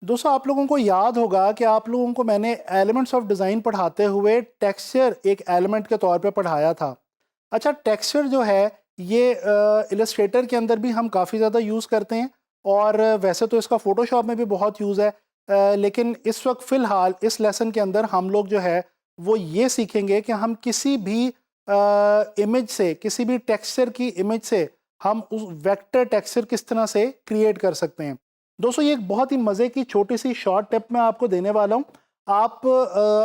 दोस्तों आप लोगों को याद होगा कि आप लोगों को मैंने एलिमेंट्स ऑफ डिज़ाइन पढ़ाते हुए टेक्सचर एक एलिमेंट के तौर पे पढ़ाया था। अच्छा, टेक्सचर जो है ये इलस्ट्रेटर के अंदर भी हम काफ़ी ज़्यादा यूज़ करते हैं और वैसे तो इसका फ़ोटोशॉप में भी बहुत यूज़ है। लेकिन इस वक्त फ़िलहाल इस लेसन के अंदर हम लोग जो है वो ये सीखेंगे कि हम किसी भी इमेज से, किसी भी टेक्सचर की इमेज से हम उस वेक्टर टेक्सचर किस तरह से क्रिएट कर सकते हैं। दोस्तों ये एक बहुत ही मज़े की छोटी सी शॉर्ट टिप मैं आपको देने वाला हूँ। आप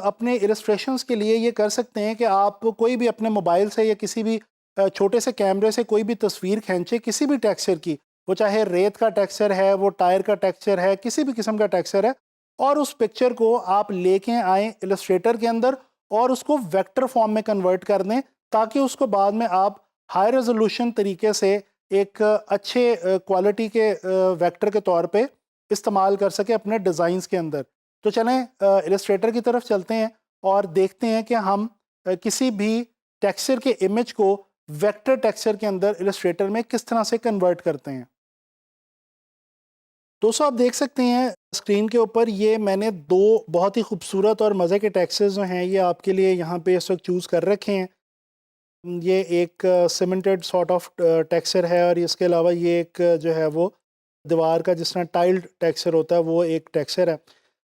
अपने इलस्ट्रेशंस के लिए ये कर सकते हैं कि आप कोई भी अपने मोबाइल से या किसी भी छोटे से कैमरे से कोई भी तस्वीर खींचे किसी भी टेक्सचर की, वो चाहे रेत का टेक्सचर है, वो टायर का टेक्सचर है, किसी भी किस्म का टेक्सचर है, और उस पिक्चर को आप लेके आएँ इलस्ट्रेटर के अंदर और उसको वेक्टर फॉर्म में कन्वर्ट कर दें, ताकि उसको बाद में आप हाई रेजोल्यूशन तरीके से एक अच्छे क्वालिटी के वेक्टर के तौर पे इस्तेमाल कर सके अपने डिज़ाइंस के अंदर। तो चलें इलस्ट्रेटर की तरफ चलते हैं और देखते हैं कि हम किसी भी टेक्सचर के इमेज को वेक्टर टेक्सचर के अंदर इलस्ट्रेटर में किस तरह से कन्वर्ट करते हैं। दोस्तों आप देख सकते हैं स्क्रीन के ऊपर ये मैंने दो बहुत ही खूबसूरत और मज़े के टेक्सचर्स जो हैं ये आपके लिए यहाँ पे इस वक्त चूज़ कर रखे हैं। ये एक सीमेंटेड सॉर्ट ऑफ टेक्सचर है और इसके अलावा ये एक जो है वो दीवार का जिस तरह टाइल्ड टेक्सचर होता है वो एक टेक्सचर है।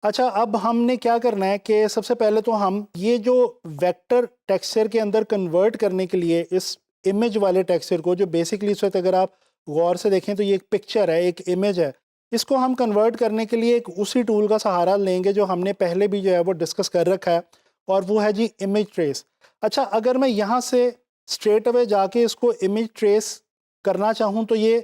अच्छा, अब हमने क्या करना है कि सबसे पहले तो हम ये जो वेक्टर टेक्सचर के अंदर कन्वर्ट करने के लिए इस इमेज वाले टेक्सचर को, जो बेसिकली इस वक्त अगर आप गौर से देखें तो ये एक पिक्चर है, एक इमेज है, इसको हम कन्वर्ट करने के लिए एक उसी टूल का सहारा लेंगे जो हमने पहले भी जो है वो डिस्कस कर रखा है, और वो है जी इमेज ट्रेस। अच्छा, अगर मैं यहाँ से स्ट्रेट अवे जाके इसको इमेज ट्रेस करना चाहूँ तो ये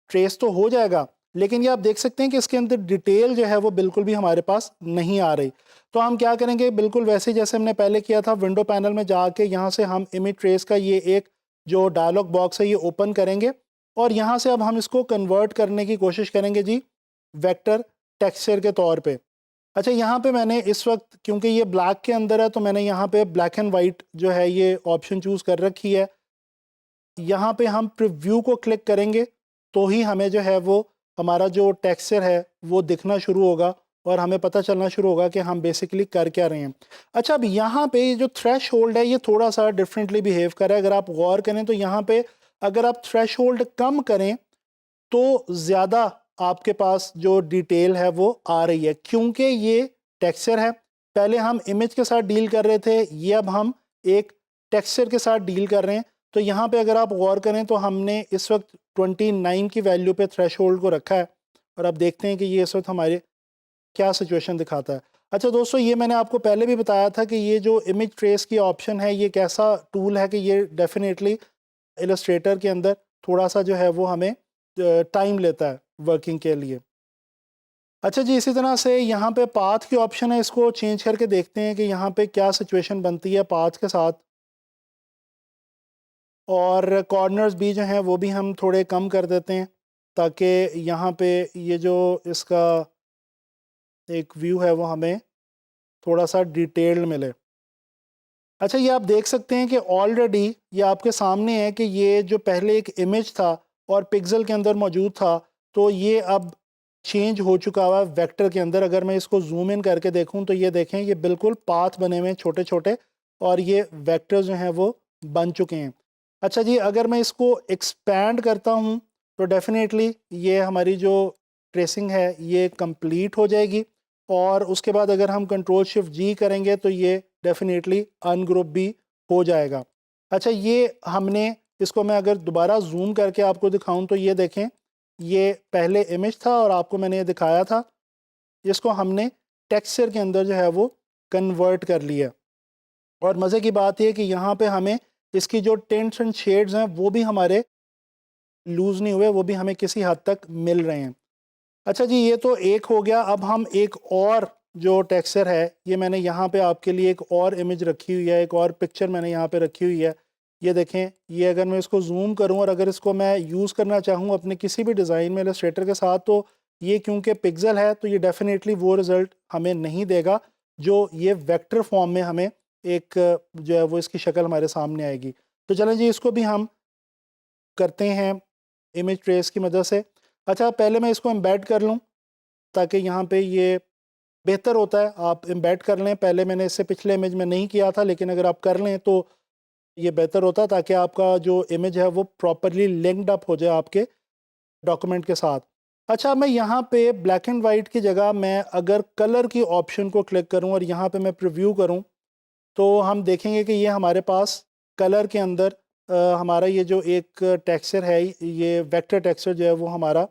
ट्रेस तो हो जाएगा, लेकिन ये आप देख सकते हैं कि इसके अंदर डिटेल जो है वो बिल्कुल भी हमारे पास नहीं आ रही। तो हम क्या करेंगे, बिल्कुल वैसे जैसे हमने पहले किया था, विंडो पैनल में जाके यहाँ से हम इमेज ट्रेस का ये एक जो डायलॉग बॉक्स है ये ओपन करेंगे और यहाँ से अब हम इसको कन्वर्ट करने की कोशिश करेंगे जी वेक्टर टेक्सचर के तौर पे। अच्छा, यहाँ पे मैंने इस वक्त क्योंकि ये ब्लैक के अंदर है तो मैंने यहाँ पे ब्लैक एंड वाइट जो है ये ऑप्शन चूज़ कर रखी है। यहाँ पे हम प्रीव्यू को क्लिक करेंगे तो ही हमें जो है वो हमारा जो टेक्सचर है वो दिखना शुरू होगा और हमें पता चलना शुरू होगा कि हम बेसिकली कर क्या रहे हैं। अच्छा, अब यहाँ पे ये जो थ्रेश होल्ड है ये थोड़ा सा डिफरेंटली बिहेव कर रहा है। अगर आप गौर करें तो यहाँ पे अगर आप थ्रेश होल्ड कम करें तो ज़्यादा आपके पास जो डिटेल है वो आ रही है, क्योंकि ये टेक्सचर है। पहले हम इमेज के साथ डील कर रहे थे, ये अब हम एक टेक्सचर के साथ डील कर रहे हैं। तो यहाँ पे अगर आप गौर करें तो हमने इस वक्त 29 की वैल्यू पे थ्रेशोल्ड को रखा है और अब देखते हैं कि ये इस वक्त हमारे क्या सिचुएशन दिखाता है। अच्छा दोस्तों, ये मैंने आपको पहले भी बताया था कि ये जो इमेज ट्रेस की ऑप्शन है ये कैसा टूल है कि ये डेफिनेटली इलस्ट्रेटर के अंदर थोड़ा सा जो है वो हमें टाइम लेता है वर्किंग के लिए। अच्छा जी, इसी तरह से यहाँ पे पाथ की ऑप्शन है, इसको चेंज करके देखते हैं कि यहाँ पे क्या सिचुएशन बनती है पाथ के साथ। और कॉर्नर्स भी जो हैं वो भी हम थोड़े कम कर देते हैं ताकि यहाँ पे ये जो इसका एक व्यू है वो हमें थोड़ा सा डिटेल्ड मिले। अच्छा, ये आप देख सकते हैं कि ऑलरेडी ये आपके सामने है कि ये जो पहले एक इमेज था और पिक्सल के अंदर मौजूद था, तो ये अब चेंज हो चुका हुआ वेक्टर के अंदर। अगर मैं इसको जूम इन करके देखूं तो ये देखें ये बिल्कुल पाथ बने हुए हैं छोटे छोटे और ये वेक्टर जो हैं वो बन चुके हैं। अच्छा जी, अगर मैं इसको एक्सपैंड करता हूं तो डेफिनेटली ये हमारी जो ट्रेसिंग है ये कंप्लीट हो जाएगी और उसके बाद अगर हम कंट्रोल शिफ्ट जी करेंगे तो ये डेफिनेटली अनग्रुप भी हो जाएगा। अच्छा, ये हमने इसको मैं अगर दोबारा जूम करके आपको दिखाऊं तो ये देखें ये पहले इमेज था और आपको मैंने ये दिखाया था, इसको हमने टेक्सचर के अंदर जो है वो कन्वर्ट कर लिया। और मज़े की बात यह कि यहाँ पे हमें इसकी जो टिंट्स एंड शेड्स हैं वो भी हमारे लूज़ नहीं हुए, वो भी हमें किसी हद तक मिल रहे हैं। अच्छा जी, ये तो एक हो गया। अब हम एक और जो टेक्सचर है ये मैंने यहाँ पे आपके लिए एक और इमेज रखी हुई है, एक और पिक्चर मैंने यहाँ पे रखी हुई है। ये देखें, ये अगर मैं इसको जूम करूँ और अगर इसको मैं यूज़ करना चाहूँ अपने किसी भी डिज़ाइन में इलस्ट्रेटर के साथ, तो ये क्योंकि पिक्सल है तो ये डेफिनेटली वो रिज़ल्ट हमें नहीं देगा जो ये वेक्टर फॉर्म में हमें एक जो है वो इसकी शक्ल हमारे सामने आएगी। तो चलें जी, इसको भी हम करते हैं इमेज ट्रेस की मदद से। अच्छा, पहले मैं इसको एम्बेड कर लूँ। ताकि यहाँ पे ये बेहतर होता है, आप एम्बेड कर लें। पहले मैंने इससे पिछले इमेज में नहीं किया था, लेकिन अगर आप कर लें तो ये बेहतर होता है, ताकि आपका जो इमेज है वो प्रॉपरली लिंक्ड अप हो जाए आपके डॉक्यूमेंट के साथ। अच्छा, मैं यहाँ पे ब्लैक एंड वाइट की जगह मैं अगर कलर की ऑप्शन को क्लिक करूँ और यहाँ पे मैं प्रीव्यू करूँ, तो हम देखेंगे कि ये हमारे पास कलर के अंदर हमारा ये जो एक टेक्सचर है, ये वेक्टर टेक्सचर जो है वो हमारा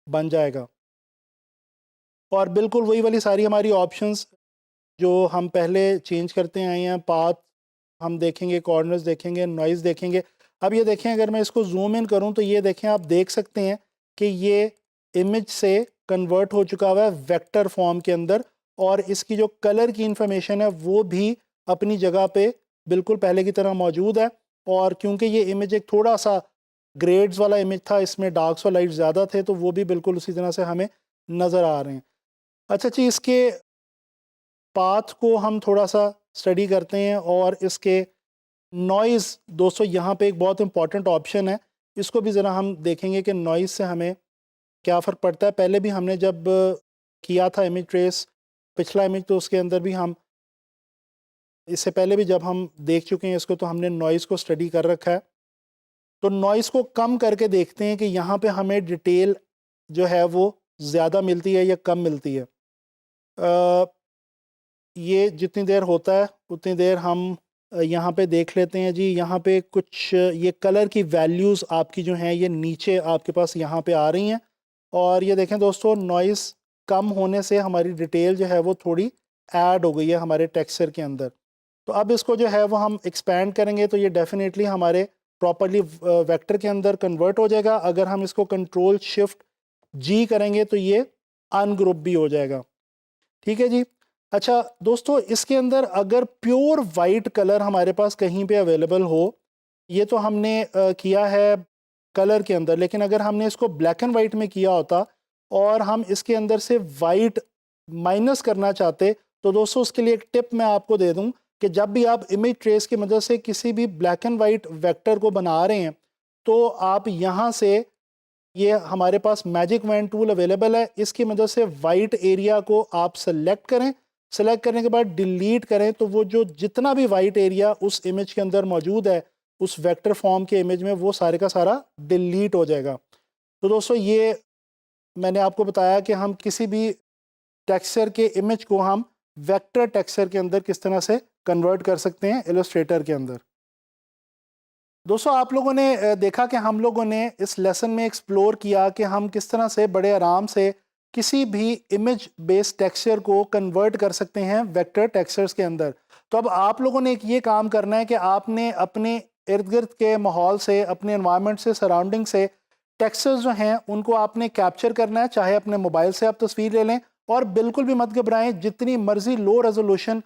बन जाएगा। और बिल्कुल वही वाली सारी हमारी ऑप्शंस जो हम पहले चेंज करते आए हैं, पाथ हम देखेंगे, कॉर्नर्स देखेंगे, नॉइज़ देखेंगे। अब ये देखें, अगर मैं इसको जूम इन करूं तो ये देखें, आप देख सकते हैं कि ये इमेज से कन्वर्ट हो चुका हुआ है वेक्टर फॉर्म के अंदर, और इसकी जो कलर की इंफॉर्मेशन है वो भी अपनी जगह पे बिल्कुल पहले की तरह मौजूद है। और क्योंकि ये इमेज एक थोड़ा सा ग्रेड्स वाला इमेज था, इसमें डार्क्स और लाइट ज़्यादा थे, तो वो भी बिल्कुल उसी तरह से हमें नज़र आ रहे हैं। अच्छा जी, इसके पाथ को हम थोड़ा सा स्टडी करते हैं, और इसके नॉइज़, दोस्तों यहाँ पे एक बहुत इंपॉर्टेंट ऑप्शन है, इसको भी ज़रा हम देखेंगे कि नॉइज़ से हमें क्या फ़र्क पड़ता है। पहले भी हमने जब किया था इमेज ट्रेस, पिछला इमेज, तो उसके अंदर भी हम, इससे पहले भी जब हम देख चुके हैं इसको, तो हमने नॉइज़ को स्टडी कर रखा है। तो नॉइज़ को कम करके देखते हैं कि यहाँ पे हमें डिटेल जो है वो ज़्यादा मिलती है या कम मिलती है। ये जितनी देर होता है उतनी देर हम यहाँ पे देख लेते हैं जी। यहाँ पे कुछ ये कलर की वैल्यूज़ आपकी जो हैं ये नीचे आपके पास यहाँ पे आ रही हैं, और ये देखें दोस्तों, नॉइज़ कम होने से हमारी डिटेल जो है वो थोड़ी ऐड हो गई है हमारे टेक्सचर के अंदर। तो अब इसको जो है वो हम एक्सपेंड करेंगे, तो ये डेफिनेटली हमारे प्रॉपरली वेक्टर के अंदर कन्वर्ट हो जाएगा। अगर हम इसको कंट्रोल शिफ्ट जी करेंगे तो ये अनग्रुप भी हो जाएगा। ठीक है जी। अच्छा दोस्तों, इसके अंदर अगर प्योर वाइट कलर हमारे पास कहीं पे अवेलेबल हो, ये तो हमने किया है कलर के अंदर, लेकिन अगर हमने इसको ब्लैक एंड वाइट में किया होता और हम इसके अंदर से वाइट माइनस करना चाहते, तो दोस्तों उसके लिए एक टिप मैं आपको दे दूं कि जब भी आप इमेज ट्रेस की मदद से किसी भी ब्लैक एंड वाइट वेक्टर को बना रहे हैं, तो आप यहाँ से, ये हमारे पास मैजिक वैन टूल अवेलेबल है, इसकी मदद से वाइट एरिया को आप सेलेक्ट करें। सेलेक्ट करने के बाद डिलीट करें, तो वो जो जितना भी वाइट एरिया उस इमेज के अंदर मौजूद है, उस वेक्टर फॉर्म के इमेज में, वो सारे का सारा डिलीट हो जाएगा। तो दोस्तों ये मैंने आपको बताया कि हम किसी भी टेक्सचर के इमेज को हम वेक्टर टेक्सचर के अंदर किस तरह से कन्वर्ट कर सकते हैं इलस्ट्रेटर के अंदर। दोस्तों आप लोगों ने देखा कि हम लोगों ने इस लेसन में एक्सप्लोर किया कि हम किस तरह से बड़े आराम से किसी भी इमेज बेस्ड टेक्सचर को कन्वर्ट कर सकते हैं वेक्टर टेक्सचर्स के अंदर। तो अब आप लोगों ने एक ये काम करना है कि आपने अपने इर्द गिर्द के माहौल से, अपने एनवायरनमेंट से, सराउंडिंग से टेक्सचर्स जो हैं उनको आपने कैप्चर करना है। चाहे अपने मोबाइल से आप तस्वीर ले लें, और बिल्कुल भी मत घबराएं, जितनी मर्जी लो रेजोल्यूशन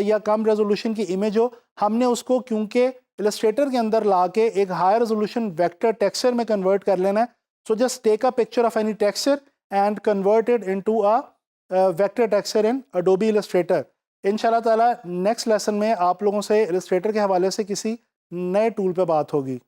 या कम रेजोल्यूशन की इमेज हो, हमने उसको क्योंकि इलस्ट्रेटर के अंदर लाके एक हाई रेजोल्यूशन वेक्टर टेक्सचर में कन्वर्ट कर लेना है। So just take a picture of any texture and convert it into a vector texture in Adobe Illustrator. इंशाल्लाह ताला नेक्स्ट लेसन में आप लोगों से इलस्ट्रेटर के हवाले से किसी नए टूल पे बात होगी।